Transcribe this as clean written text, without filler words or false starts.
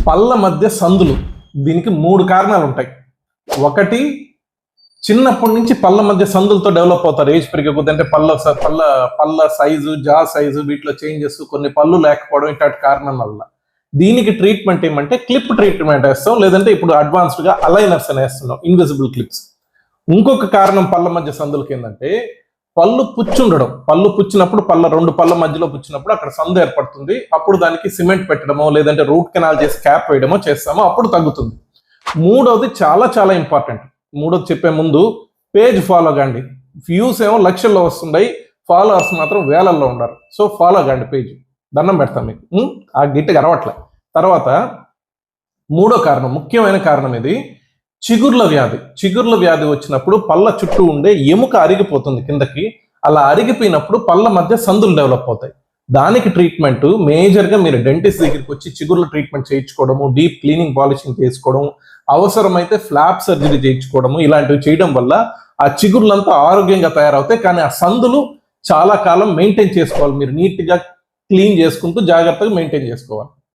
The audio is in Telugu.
పళ్ళ మధ్య సందులు, దీనికి 3 కారణాలు ఉంటాయి. ఒకటి, చిన్నప్పటి నుంచి పళ్ళ మధ్య సందులతో డెవలప్ అవుతారు ఏజ్ పెరిగే కొద్ది. అంటే పళ్ళ సైజు, జా సైజు, వీటిలో చేంజెస్, కొన్ని పళ్ళు లేకపోవడం, ఇట్లాంటి కారణం వల్ల. దీనికి ట్రీట్మెంట్ ఏమంటే క్లిప్ ట్రీట్మెంట్ వేస్తాం, లేదంటే ఇప్పుడు అడ్వాన్స్డ్ గా అలైనర్స్ అని వేస్తున్నాం, ఇన్విజిబుల్ క్లిప్స్. ఇంకొక కారణం పళ్ళ మధ్య సందులకి ఏంటంటే పళ్ళు పుచ్చుండడం. పళ్ళు పుచ్చినప్పుడు, 2 పళ్ళ మధ్యలో పుచ్చినప్పుడు అక్కడ సందు ఏర్పడుతుంది. అప్పుడు దానికి సిమెంట్ పెట్టడమో, లేదంటే రూట్ కెనాల్ చేసి క్యాప్ వేయడమో చేస్తామో, అప్పుడు తగ్గుతుంది. మూడోది చాలా చాలా ఇంపార్టెంట్. మూడోది చెప్పే ముందు పేజ్ ఫాలో కండి. వ్యూస్ ఏమో లక్షల్లో వస్తున్నాయి, ఫాలోవర్స్ మాత్రం వేలల్లో ఉన్నారు. సో ఫాలో కండి పేజ్, దండం పెడతాం మీకు. ఆ గిట్టగా అరవట్లే. తర్వాత మూడో కారణం, ముఖ్యమైన కారణం ఇది చిగుర్ల వ్యాధి. చిగుర్ల వ్యాధి వచ్చినప్పుడు పళ్ళ చుట్టూ ఉండే ఎముక అరిగిపోతుంది కిందకి. అలా అరిగిపోయినప్పుడు పళ్ళ మధ్య సందులు డెవలప్ అవుతాయి. దానికి ట్రీట్మెంట్ మేజర్గా మీరు డెంటిస్ట్ దగ్గరికి వచ్చి చిగుర్ల ట్రీట్మెంట్ చేయించుకోవడము, డీప్ క్లీనింగ్ పాలిషింగ్ చేసుకోవడం, అవసరమైతే ఫ్లాప్ సర్జరీ చేయించుకోవడము, ఇలాంటివి చేయడం వల్ల ఆ చిగుర్లంతా ఆరోగ్యంగా తయారవుతాయి. కానీ ఆ సందులు చాలా కాలం మెయింటైన్ చేసుకోవాలి. మీరు నీట్గా క్లీన్ చేసుకుంటూ జాగ్రత్తగా మెయింటైన్ చేసుకోవాలి.